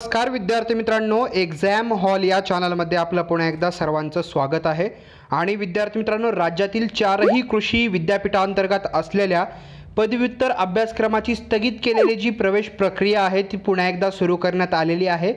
नमस्कार विद्यार्थी मित्रांनो, एक्झाम हॉल या चॅनलमध्ये आपलं पुन्हा एकदा सर्वांचं स्वागत आहे। आणि विद्यार्थी मित्रांनो, राज्यातील चारही कृषी विद्यापीठांतर्गत असलेल्या पदव्युत्तर अभ्यासक्रमाची स्थगित केलेली जी प्रवेश प्रक्रिया आहे ती पुन्हा एकदा सुरू करण्यात आलेली आहे।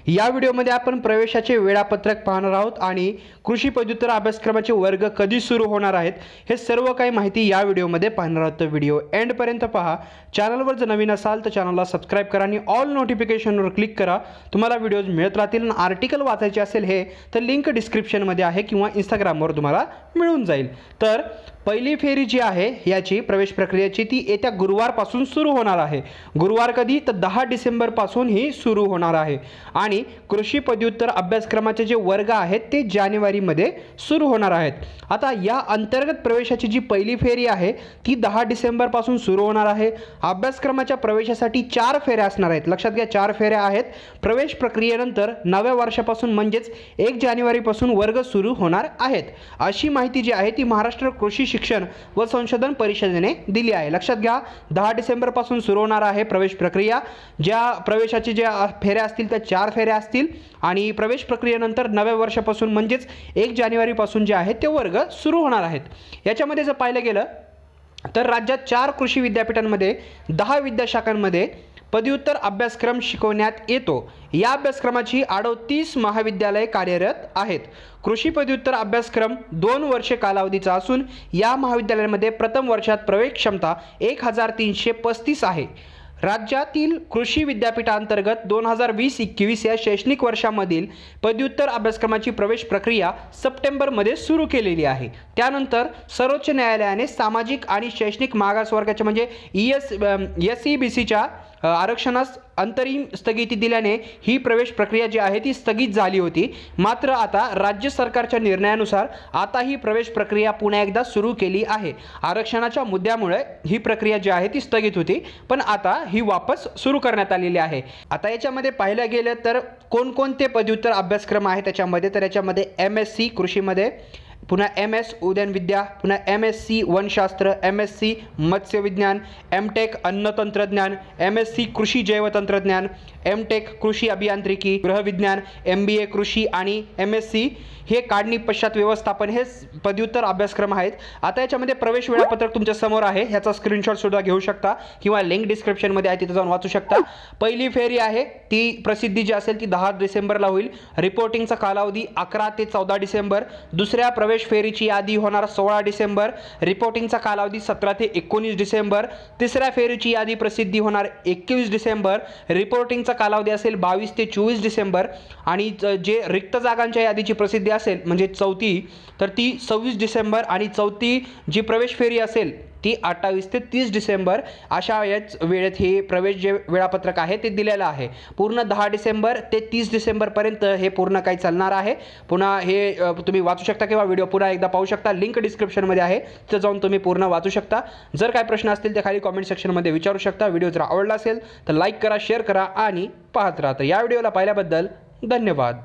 या व्हिडिओमध्ये आपण प्रवेशाचे वेळापत्रक पाहणार आहोत आणि कृषी पदव्युत्तर अभ्यासक्रमाचे वर्ग कधी सुरू होणार आहेत हे सर्व काही माहिती या व्हिडिओमध्ये पाहणार आहोत। व्हिडिओ एंड पर्यंत पहा। चॅनलवर जर नवीन असाल तर चॅनलला सबस्क्राइब करा आणि ऑल नोटिफिकेशनवर क्लिक करा। तुम्हाला व्हिडिओज मिळत राहतील। आर्टिकल वाचायचे असेल हे तर लिंक डिस्क्रिप्शनमध्ये आहे किंवा इंस्टाग्रामवर तुम्हाला मिळून जाईल। तर पहिली फेरी जी आहे याची प्रवेश प्रक्रियेची ती येत्या गुरुवारपासून सुरू होणार आहे। गुरुवार कधी तर 10 डिसेंबर पासून ही सुरू होणार आहे आणि कृषी पदव्युत्तर अभ्यासक्रमाचे जे वर्ग आहेत ते जानेवारीमध्ये सुरू होणार आहेत। आता या अंतर्गत प्रवेशाची जी पहिली फेरी आहे ती 10 डिसेंबर पासून सुरू होणार आहे। अभ्यासक्रमाच्या प्रवेशासाठी 4 फेऱ्या असणार आहेत। लक्षात घ्या, 4 फेऱ्या आहेत। प्रवेश प्रक्रियेनंतर नव्या वर्षापासून म्हणजेच 1 जानेवारीपासून वर्ग सुरू होणार आहेत, अशी माहिती जी आहे ती महाराष्ट्र कृषी शिक्षण व संशोधन परिषदेने दिली आहे। लक्षात घ्या, 10 डिसेंबर पासून सुरू होणार आहे प्रवेश प्रक्रिया। ज्या प्रवेशाची ज्या फेऱ्या असतील त्या 4 फेऱ्या असतील आणि प्रवेश प्रक्रियेनंतर नव्या वर्षापासून म्हणजेच 1 जानेवारी पासून जे आहे ते वर्ग सुरू होणार आहेत। याच्यामध्ये जर पाहिलं गेलं तर राज्यात 4 कृषी विद्यापीठांमध्ये 10 विद्याशाखांमध्ये पदव्युत्तर अभ्यासक्रम शिकवण्यात येतो। या अभ्यासक्रमाची 38 महाविद्यालये कार्यरत आहेत। कृषी पदव्युत्तर अभ्यासक्रम 2 वर्षे कालावधीचा असून या महाविद्यालयांमध्ये प्रथम वर्षात प्रवेश क्षमता 1335 आहे। राज्यातील कृषी विद्यापीठांतर्गत 2020-21 या शैक्षणिक वर्षामधील पदव्युत्तर अभ्यासक्रमाची प्रवेश प्रक्रिया सप्टेंबरमध्ये सुरू केलेली आहे। त्यानंतर सर्वोच्च न्यायालयाने सामाजिक आणि शैक्षणिक मागासवर्गाच्या म्हणजे SEBCच्या आरक्षणास अंतरिम स्थगिती दिल्याने ही प्रवेश प्रक्रिया जी आहे ती स्थगित झाली होती। मात्र आता राज्य सरकारच्या निर्णयानुसार आता ही प्रवेश प्रक्रिया पुन्हा एकदा सुरू केली आहे। आरक्षणाच्या मुद्द्यामुळे ही प्रक्रिया जी आहे ती स्थगित होती, पण आता ही वापस सुरू करण्यात आलेली आहे। आता याच्यामध्ये पाहिलं गेलं तर कोणकोणते पदव्युत्तर अभ्यासक्रम आहेत त्याच्यामध्ये, तर याच्यामध्ये MSc कृषीमध्ये, पुन्हा MS उद्यानविद्या, पुन्हा MSc वनशास्त्र, MSc मत्स्यविज्ञान, MTech अन्न तंत्रज्ञान, MSc कृषी जैवतंत्रज्ञान, MTech कृषी अभियांत्रिकी गृहविज्ञान, MBA कृषी आणि MSc हे काढणी पश्चात व्यवस्थापन हे पदव्युत्तर अभ्यासक्रम आहेत। आता याच्यामध्ये प्रवेश वेळापत्रक तुमच्या समोर आहे, ह्याचा स्क्रीनशॉट सुद्धा घेऊ शकता किंवा लिंक डिस्क्रिप्शनमध्ये आहे तिथे जाऊन वाचू शकता। पहिली फेरी आहे ती प्रसिद्धी जी असेल ती 10 डिसेंबरला होईल। रिपोर्टिंगचा कालावधी 11 ते 14 डिसेंबर। दुसऱ्या प्रवेश फेरीची यादी होणार 16 डिसेंबर। रिपोर्टिंगचा कालावधी 17 ते 19 डिसेंबर। तिसऱ्या फेरीची यादी प्रसिद्धी होणार 21 डिसेंबर। रिपोर्टिंगचा कालावधी असेल 22 ते 24 डिसेंबर आणि जे रिक्त जागांच्या यादीची प्रसिद्धी असेल म्हणजे चौथी तर ती 26 डिसेंबर आणि चौथी जी प्रवेश फेरी असेल ती 28 ते 30 डिसेंबर अशा याच वेळेत हे प्रवेश जे वेळापत्रक आहे ते दिलेलं आहे। पूर्ण 10 डिसेंबर ते 30 डिसेंबरपर्यंत हे पूर्ण काही चालणार आहे। पुन्हा हे तुम्ही वाचू शकता किंवा व्हिडिओ पुन्हा एकदा पाहू शकता, लिंक डिस्क्रिप्शनमध्ये आहे तिथे जाऊन तुम्ही पूर्ण वाचू शकता। जर काही प्रश्न असतील ते खाली कमेंट सेक्शनमध्ये विचारू शकता। व्हिडिओ जर आवडला असेल तर लाईक करा, शेअर करा आणि पाहत राहा। तर या व्हिडिओला पाहिल्याबद्दल धन्यवाद।